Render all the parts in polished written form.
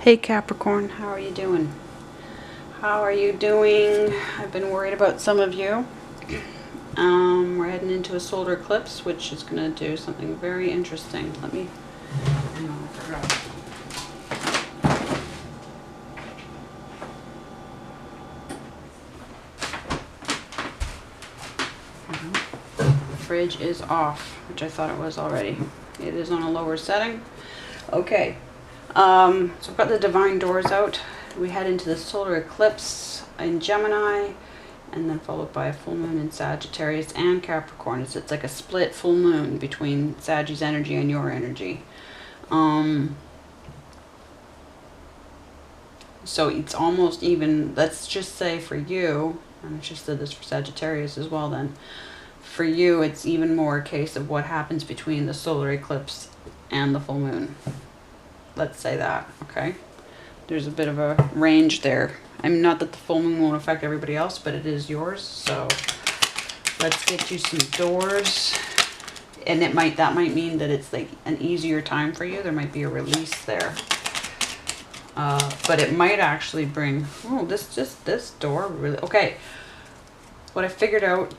Hey Capricorn, how are you doing? How are you doing? I've been worried about some of you. We're heading into a solar eclipse, which is going to do something very interesting. Let me, hang on, I forgot. The fridge is off, which I thought it was already. It is on a lower setting. Okay. So I've got the divine doors out. We head into the solar eclipse in Gemini, and then followed by a full moon in Sagittarius and Capricorn. It's like a split full moon between Sagittarius energy and your energy. So it's almost even, let's just say for you, and I just said this for Sagittarius as well then, for you it's even more a case of what happens between the solar eclipse and the full moon. Let's say that, okay? There's a bit of a range there. I mean, not that the full moon won't affect everybody else, but it is yours. So let's get you some doors. And that might mean that it's like an easier time for you. There might be a release there. But it might actually bring, oh, this door really, okay. What I figured out,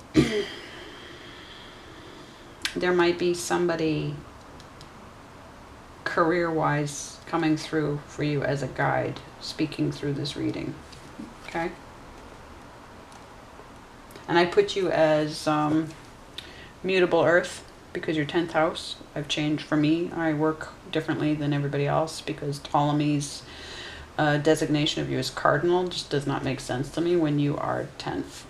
there might be somebody career-wise coming through for you as a guide, speaking through this reading, okay? And I put you as mutable earth because your 10th house. I've changed for me. I work differently than everybody else because Ptolemy's designation of you as cardinal just does not make sense to me when you are 10th.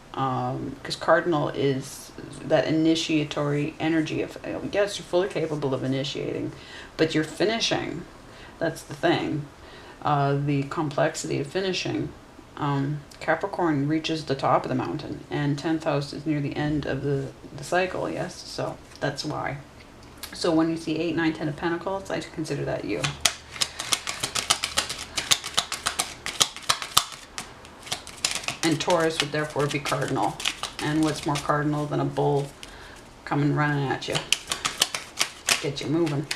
Because cardinal is that initiatory energy of, yes, you're fully capable of initiating, but you're finishing. That's the thing. The complexity of finishing. Capricorn reaches the top of the mountain, and 10th house is near the end of the cycle, yes? So that's why. So when you see 8, 9, 10 of Pentacles, I consider that you. And Taurus would therefore be cardinal. And what's more cardinal than a bull coming running at you? Get you moving.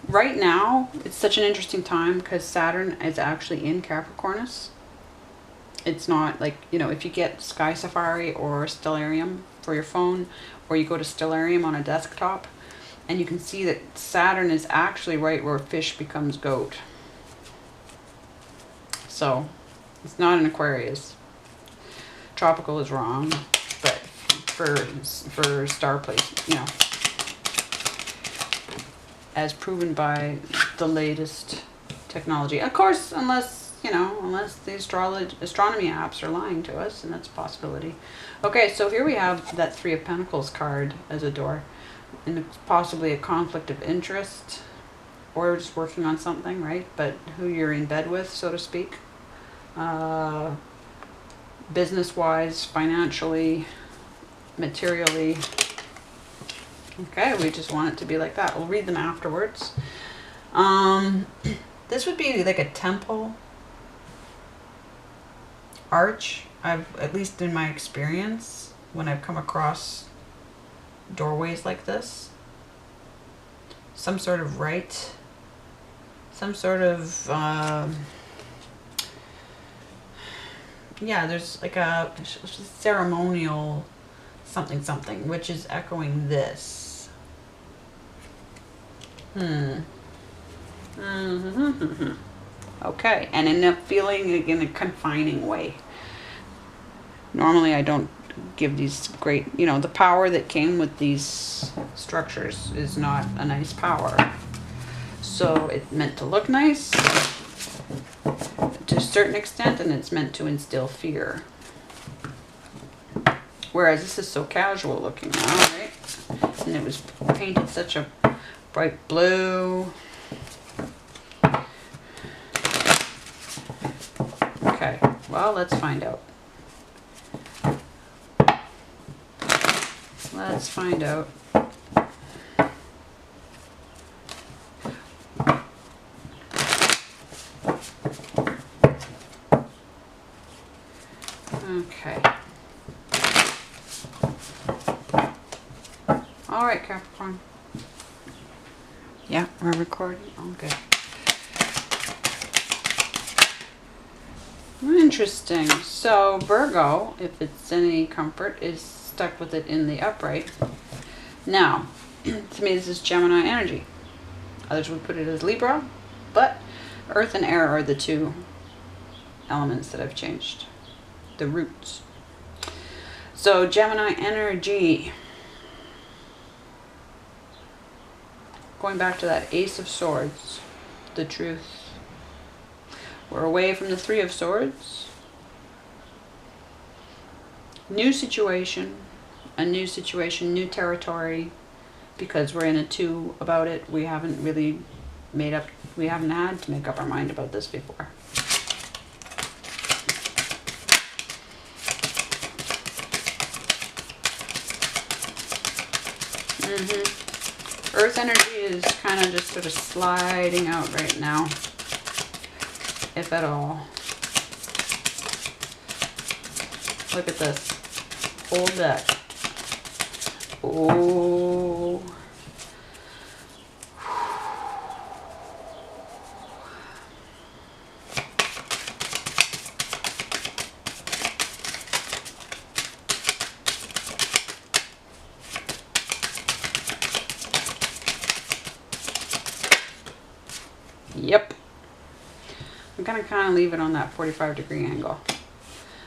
Right now, it's such an interesting time because Saturn is actually in Capricornus. It's not like, you know, if you get Sky Safari or Stellarium for your phone, or you go to Stellarium on a desktop, and you can see that Saturn is actually right where fish becomes goat. So it's not an Aquarius. Tropical is wrong, but for star place, you know, as proven by the latest technology. Of course, unless, you know, unless the astronomy apps are lying to us, and that's a possibility. Okay, so here we have that 3 of Pentacles card as a door, and it's possibly a conflict of interest, or just working on something, right? But who you're in bed with, so to speak. Business-wise, financially, materially. Okay, we just want it to be like that. We'll read them afterwards. This would be like a temple arch. At least in my experience, when I've come across doorways like this, some sort of rite, some sort of yeah, there's like a ceremonial something, which is echoing this. Okay, and in a feeling, in a confining way. Normally I don't give these great, you know, the power that came with these structures is not a nice power. So it's meant to look nice to a certain extent, and it's meant to instill fear. Whereas this is so casual looking now, right? And it was painted such a bright blue. Okay, well, let's find out. Let's find out. Okay. All right, Capricorn. Yeah, we're recording. Oh, good. Interesting. So Virgo, if it's any comfort, is stuck with it in the upright. Now, to me, this is Gemini energy. Others would put it as Libra, but Earth and Air are the two elements that I've changed. The roots. So Gemini energy. Going back to that Ace of Swords, the truth. We're away from the Three of Swords. New situation, new territory, because we're in a 2 about it. We haven't really we haven't had to make up our mind about this before. Earth energy is kind of just sort of sliding out right now, if at all. Look at this. Whole deck. Oh. Yep. I'm going to kind of leave it on that 45-degree angle.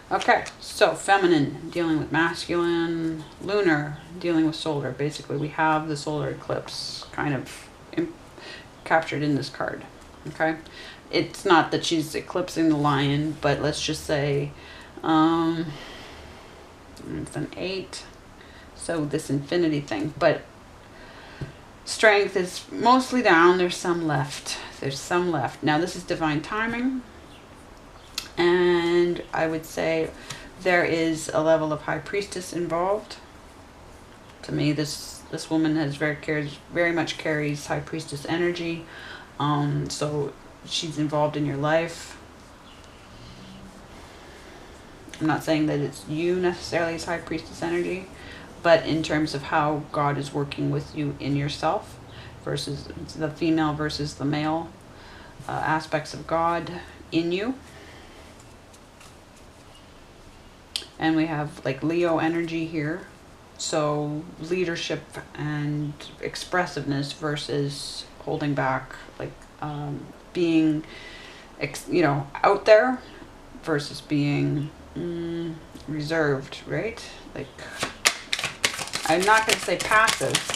Okay, so feminine, dealing with masculine, lunar, dealing with solar. Basically, we have the solar eclipse kind of captured in this card. Okay, it's not that she's eclipsing the lion, but let's just say it's an 8. So this infinity thing, but strength is mostly down. There's some left. Now this is divine timing. And I would say there is a level of high priestess involved. To me, this woman has very much carries high priestess energy. So she's involved in your life. I'm not saying that it's you necessarily as high priestess energy, but in terms of how God is working with you in yourself, versus the female versus the male aspects of God in you. And we have like Leo energy here. So leadership and expressiveness versus holding back, like being, out there versus being reserved, right? Like, I'm not going to say passive.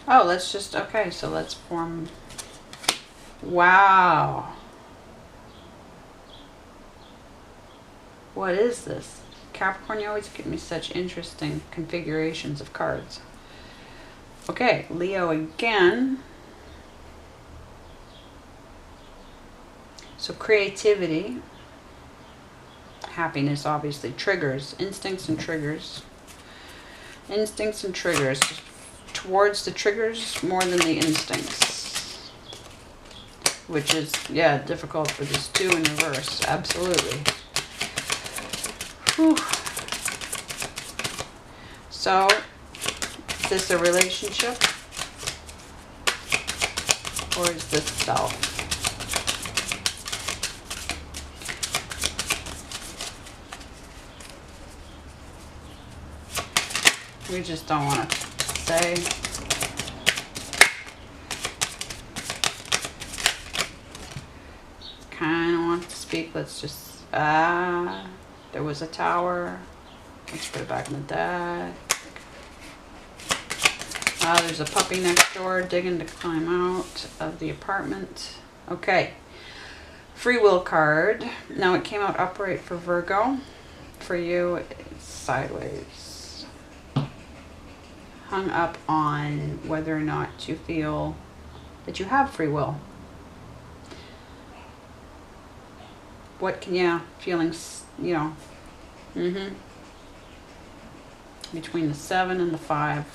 Oh, so let's form, wow. What is this? Capricorn, you always give me such interesting configurations of cards. Okay, Leo again. So creativity, happiness, obviously, triggers, instincts and triggers. Instincts and triggers. Towards the triggers more than the instincts. Which is, yeah, difficult for this 2 in reverse. Absolutely. Whew. So, is this a relationship? Or is this self? We just don't want to say. Kind of want to speak. Let's just, there was a tower. Let's put it back in the deck. There's a puppy next door digging to climb out of the apartment. Okay. Free will card. Now it came out upright for Virgo. For you, it's sideways. Hung up on whether or not you feel that you have free will. What can, feelings, between the 7 and the 5.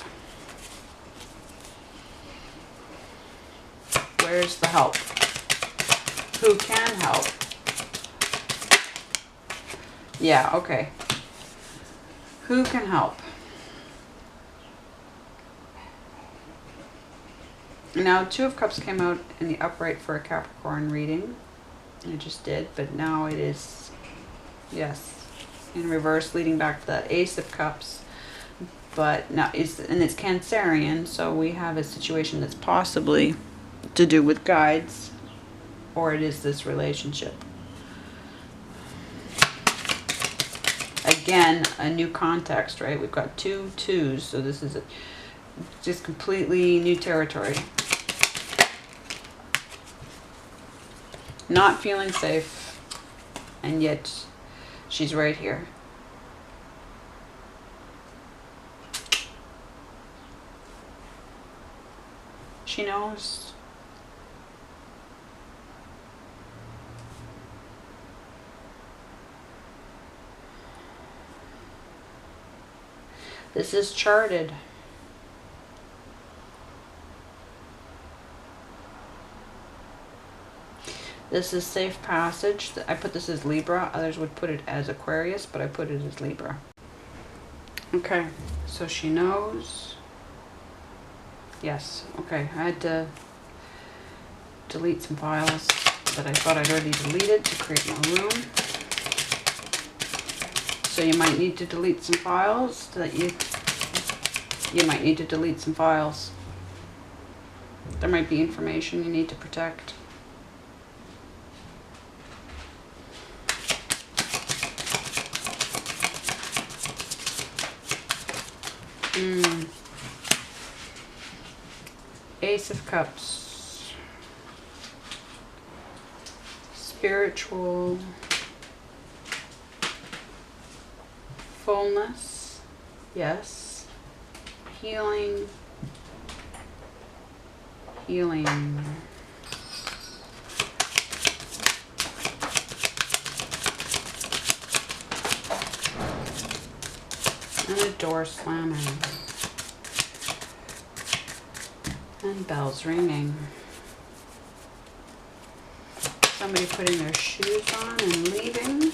Where's the help? Who can help? Yeah, okay. Who can help? Now, Two of Cups came out in the upright for a Capricorn reading. It just did, but now it is, yes, in reverse, leading back to that Ace of Cups. But now it's Cancerian, so we have a situation that's possibly to do with guides, or it is this relationship. Again, a new context, right? We've got 2 twos, so this is just completely new territory. Not feeling safe, and yet she's right here. She knows. This is charted. This is safe passage. I put this as Libra. Others would put it as Aquarius, but I put it as Libra. Okay, so she knows. Yes, okay. I had to delete some files that I thought I'd already deleted to create more room. So you might need to delete some files that you might need to delete some files. There might be information you need to protect. Ace of Cups. Spiritual fullness. Yes. Healing. Healing. And a door slamming. And bells ringing. Somebody putting their shoes on and leaving.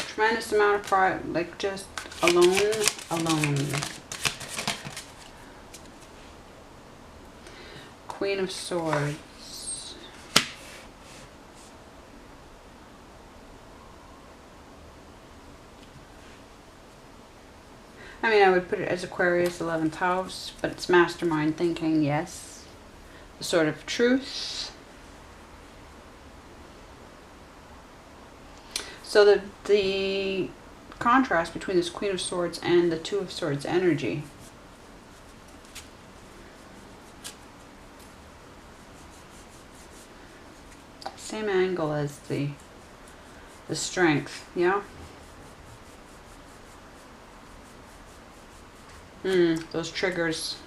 Tremendous amount of pride, like just alone. Queen of Swords. I mean, I would put it as Aquarius, 11th house, but it's mastermind thinking, yes. The Sword of Truth. So the contrast between this Queen of Swords and the Two of Swords energy. Same angle as the Strength, yeah? Those triggers.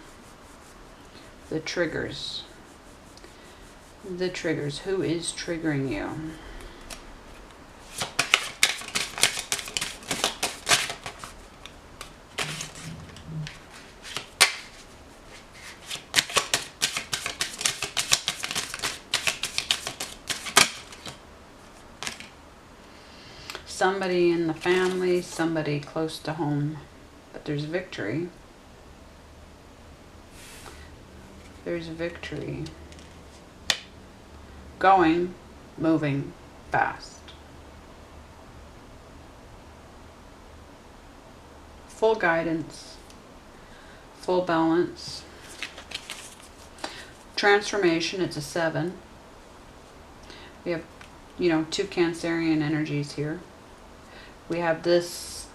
The triggers. The triggers. Who is triggering you? Somebody in the family, somebody close to home. But there's victory. There's victory. Going, moving fast. Full guidance. Full balance. Transformation, it's a 7. We have, you know, 2 Cancerian energies here. We have this.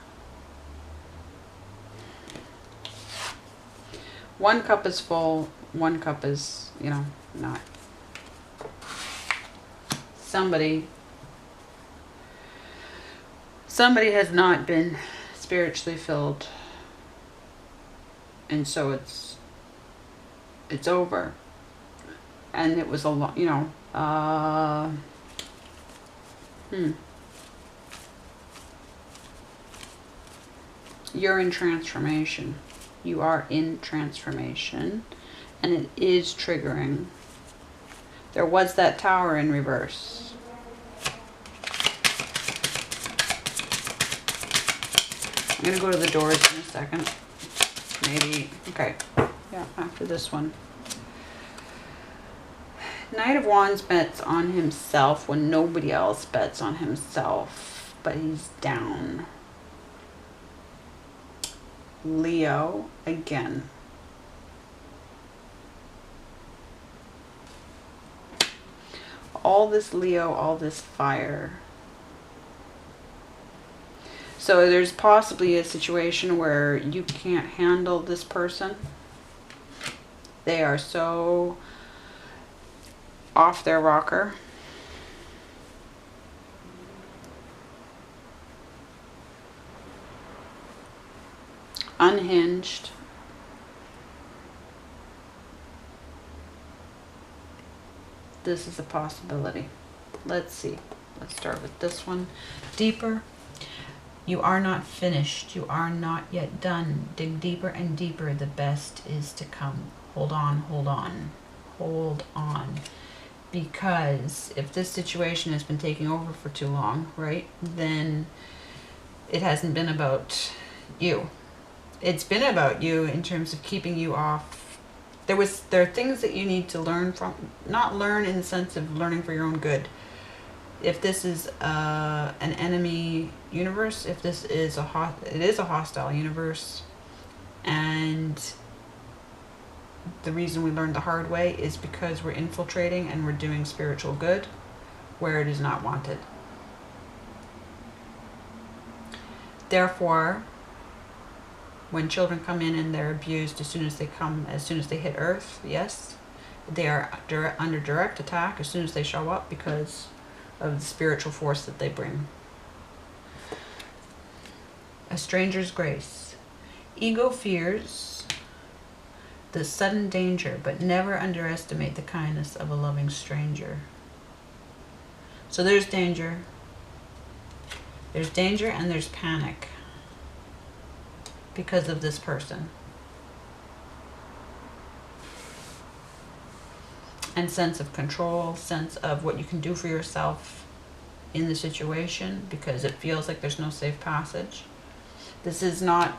1 cup is full, 1 cup is, you know, not. Somebody has not been spiritually filled, and so it's over. And it was a lot, you know, You're in transformation. You are in transformation, and it is triggering. There was that Tower in reverse. I'm going to go to the doors in a second. Maybe, okay. Yeah, after this one. Knight of Wands bets on himself when nobody else bets on himself, but he's down. Leo again. All this Leo, all this fire. So there's possibly a situation where you can't handle this person. They are so off their rocker. Unhinged. This is a possibility. Let's see. Let's start with this one. Deeper. You are not finished. You are not yet done. Dig deeper and deeper. The best is to come. Hold on, hold on, hold on. Because if this situation has been taking over for too long, right, then it hasn't been about you. It's been about you in terms of keeping you off. There are things that you need to learn from, not learn in the sense of learning for your own good. If this is an enemy universe, if this is it is a hostile universe, and the reason we learned the hard way is because we're infiltrating and we're doing spiritual good where it is not wanted. Therefore, when children come in and they're abused as soon as they hit Earth, yes, they are under direct attack as soon as they show up because of the spiritual force that they bring. A stranger's grace. Ego fears the sudden danger, but never underestimate the kindness of a loving stranger. So there's danger. There's danger and there's panic because of this person. And sense of control, sense of what you can do for yourself in the situation because it feels like there's no safe passage. This is not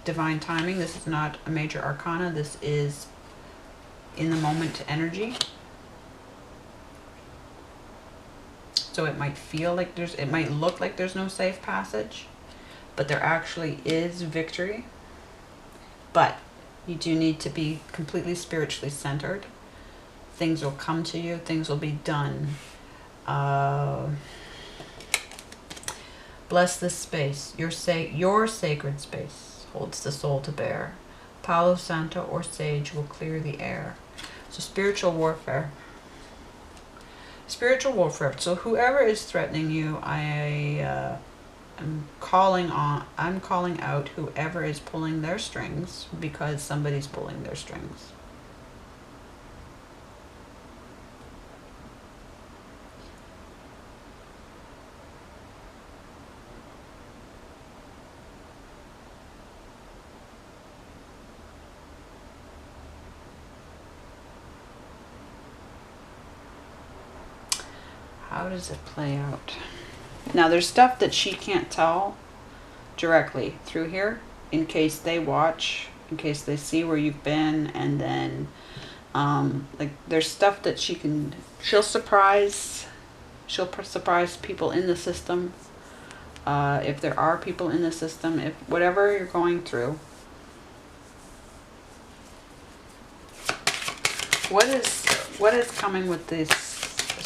divine timing. This is not a major arcana. This is in the moment energy. So it might feel like it might look like there's no safe passage, but there actually is victory. But you do need to be completely spiritually centered. Things will come to you. Things will be done. Bless this space. Your sacred space holds the soul to bear. Palo Santo or sage will clear the air. So spiritual warfare. Spiritual warfare. So whoever is threatening you, I'm calling out whoever is pulling their strings because somebody's pulling their strings. How does it play out? Now there's stuff that she can't tell directly through here in case they watch, in case they see where you've been, and then like there's stuff that she'll surprise people in the system, if there are people in the system, if whatever you're going through. What is coming with this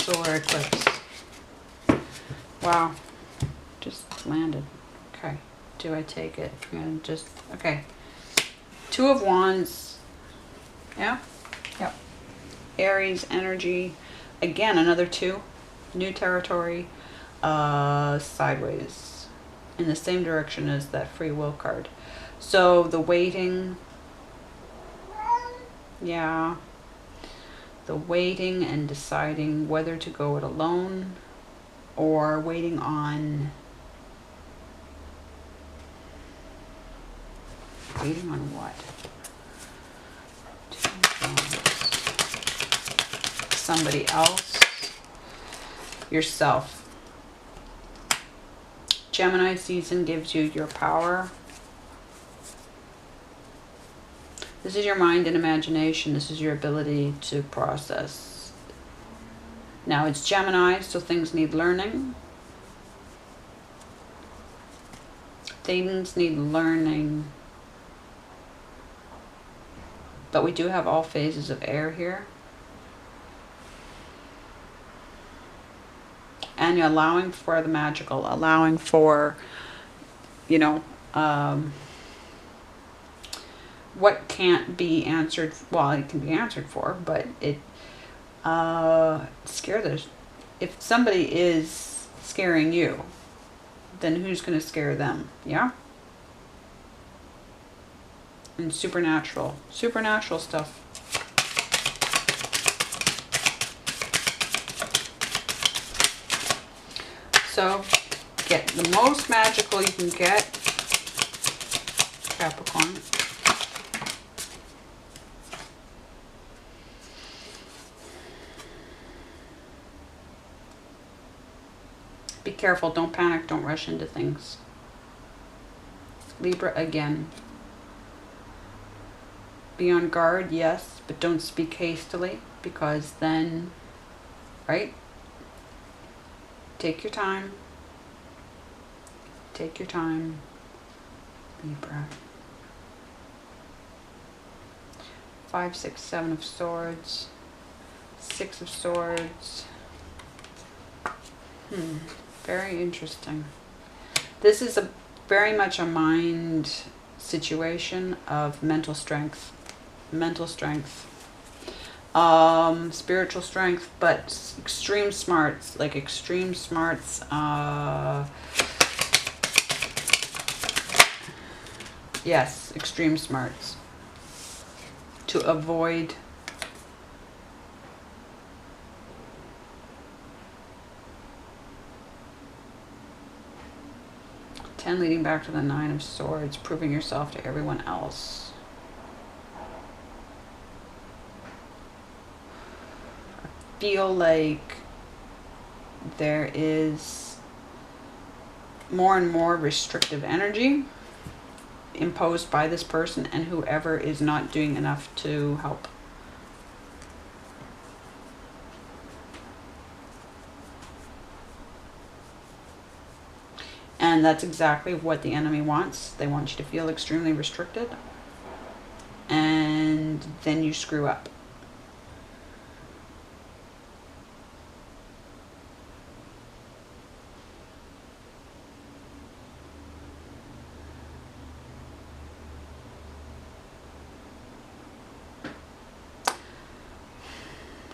solar eclipse? Wow, just landed. Okay, do I take it? I'm gonna just, okay. Two of Wands. Yeah, yep. Aries energy. Again, another two. New territory. Sideways. In the same direction as that free will card. So the waiting. Yeah. The waiting and deciding whether to go it alone or waiting on what? Somebody else, yourself. Gemini season gives you your power. This is your mind and imagination. This is your ability to process. Now it's Gemini, so things need learning. Things need learning. But we do have all phases of air here. And you're allowing for the magical, allowing for, you know, what can't be answered. Well, it can be answered for, but it scares. If somebody is scaring you, then who's going to scare them? Yeah. And supernatural stuff. So get the most magical you can get, Capricorn. Be careful, don't panic, don't rush into things. Libra again. Be on guard, yes, but don't speak hastily, because then, right? Take your time. Take your time, Libra. 5, 6, 7 of Swords. 6 of Swords. Very interesting. This is very much a mind situation of mental strength. Mental strength. Spiritual strength, but extreme smarts. Like extreme smarts. Yes, extreme smarts. To avoid leading back to the 9 of Swords, proving yourself to everyone else. I feel like there is more and more restrictive energy imposed by this person and whoever is not doing enough to help. And that's exactly what the enemy wants. They want you to feel extremely restricted. And then you screw up.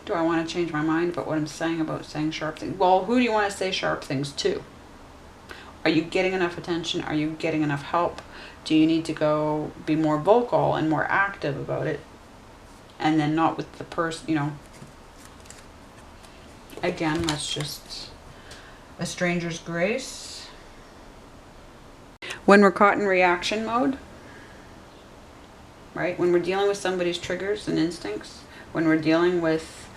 Do I want to change my mind about what I'm saying about saying sharp things? Well, who do you want to say sharp things to? Are you getting enough attention? Are you getting enough help? Do you need to go be more vocal and more active about it? And then not with the person, you know. Again, that's just a stranger's grace. When we're caught in reaction mode, right? When we're dealing with somebody's triggers and instincts, when we're dealing with,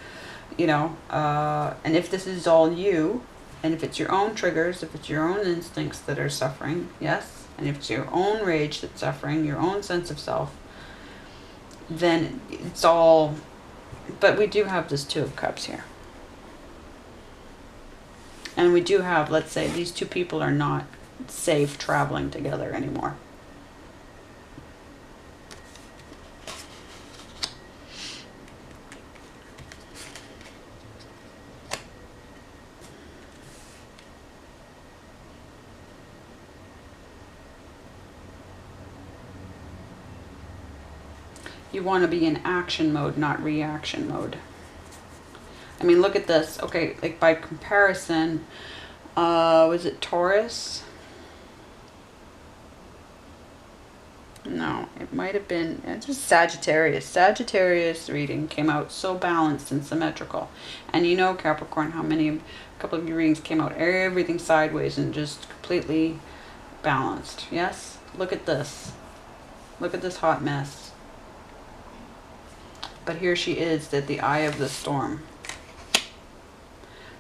you know, and if this is all you, and if it's your own triggers, if it's your own instincts that are suffering, yes, and if it's your own rage that's suffering, your own sense of self, then it's all, but we do have this 2 of Cups here. And we do have, let's say, these 2 people are not safe traveling together anymore. You want to be in action mode, not reaction mode. I mean, look at this. Okay, like by comparison, was it Taurus? No, it might have been, it's just Sagittarius. Sagittarius reading came out so balanced and symmetrical. And you know, Capricorn, how many, a couple of your readings came out everything sideways and just completely balanced. Yes? Look at this. Look at this hot mess. But here she is at the eye of the storm.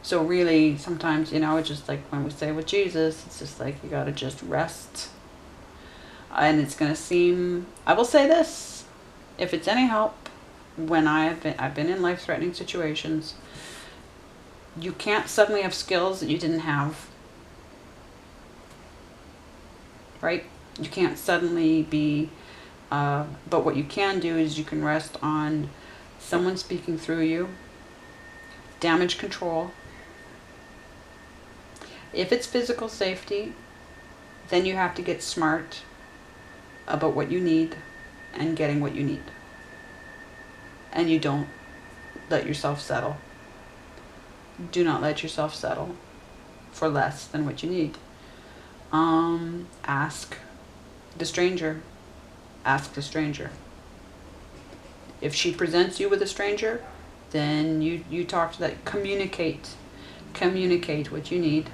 So really, sometimes, you know, it's just like when we say with Jesus, it's just like you got to just rest. And it's going to seem, I will say this, if it's any help, when I've been in life-threatening situations, you can't suddenly have skills that you didn't have. Right? You can't suddenly be, but what you can do is you can rest on someone speaking through you, damage control. If it's physical safety, then you have to get smart about what you need and getting what you need. And you don't let yourself settle. Do not let yourself settle for less than what you need. Ask the stranger. Ask the stranger. If she presents you with a stranger, then you talk to that. Communicate what you need.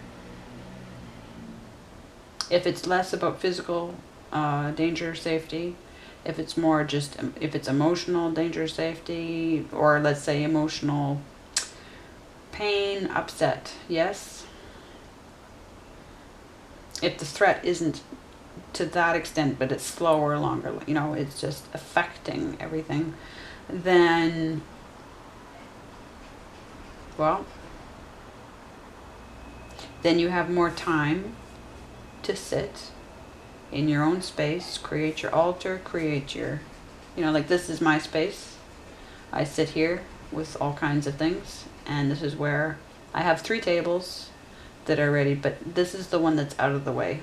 If it's less about physical danger, safety, if it's more just, if it's emotional danger, safety, or let's say emotional pain, upset, yes. If the threat isn't to that extent, but it's slower, longer, you know, it's just affecting everything, then, well, then you have more time to sit in your own space, create your altar, create your, you know, like this is my space. I sit here with all kinds of things, and this is where I have 3 tables that are ready, but this is the one that's out of the way.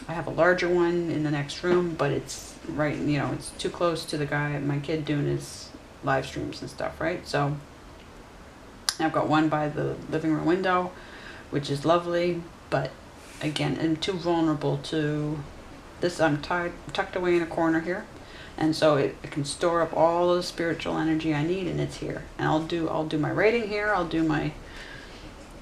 I have a larger one in the next room, but it's right, you know, it's too close to the guy, my kid doing his live streams and stuff, right? So I've got one by the living room window, which is lovely, but again, I'm too vulnerable to this. I'm tucked away in a corner here, and so it can store up all the spiritual energy I need, and it's here. And I'll do my writing here, I'll do my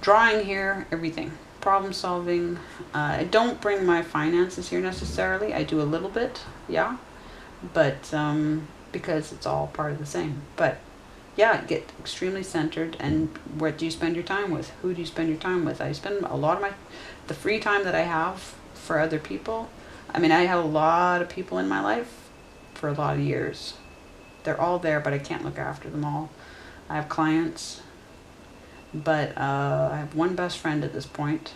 drawing here, everything, problem solving. I don't bring my finances here necessarily. I do a little bit, yeah, but because it's all part of the same. But yeah, get extremely centered. And what do you spend your time with? Who do you spend your time with? I spend a lot of the free time that I have for other people. I mean, I have a lot of people in my life for a lot of years. They're all there, but I can't look after them all. I have clients, but I have one best friend at this point.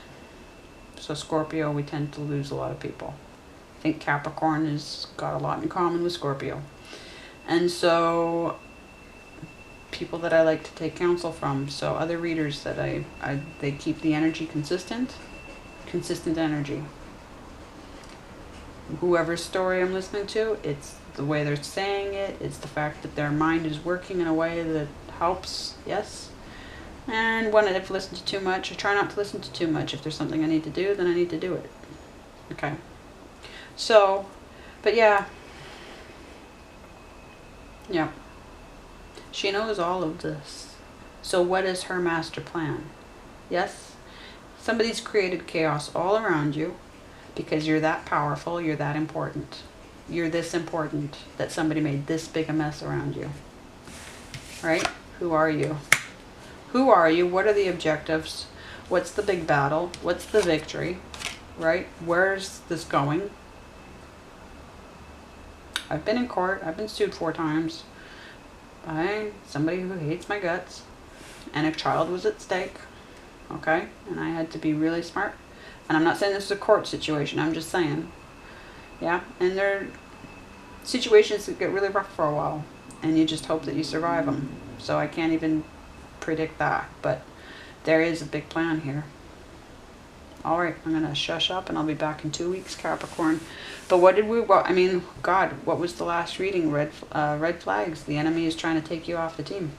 So Scorpio, we tend to lose a lot of people. I think Capricorn has got a lot in common with Scorpio. And so people that I like to take counsel from, so other readers that they keep the energy consistent energy. Whoever's story I'm listening to, it's the way they're saying it, it's the fact that their mind is working in a way that helps, yes. And when I've listened to too much, I try not to listen to too much. If there's something I need to do, then I need to do it. Okay. So, but yeah. Yeah. She knows all of this. So what is her master plan? Yes? Somebody's created chaos all around you because you're that powerful, you're that important. You're this important that somebody made this big a mess around you. Right? Who are you? Who are you? What are the objectives? What's the big battle? What's the victory? Right? Where's this going? I've been in court. I've been sued 4 times by somebody who hates my guts. And a child was at stake. Okay? And I had to be really smart. And I'm not saying this is a court situation. I'm just saying. Yeah? And there are situations that get really rough for a while. And you just hope that you survive them. So I can't even predict that, but there is a big plan here. All right, I'm gonna shush up and I'll be back in 2 weeks, Capricorn. But I mean, God, what was the last reading? Red flags. The enemy is trying to take you off the team.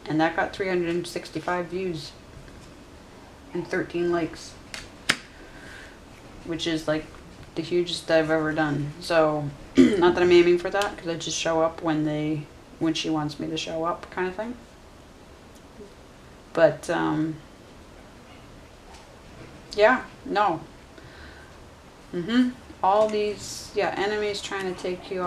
And that got 365 views and 13 likes, which is like the hugest I've ever done. So not that I'm aiming for that, because I just show up when she wants me to show up, kind of thing. But yeah, no. All these enemies trying to take you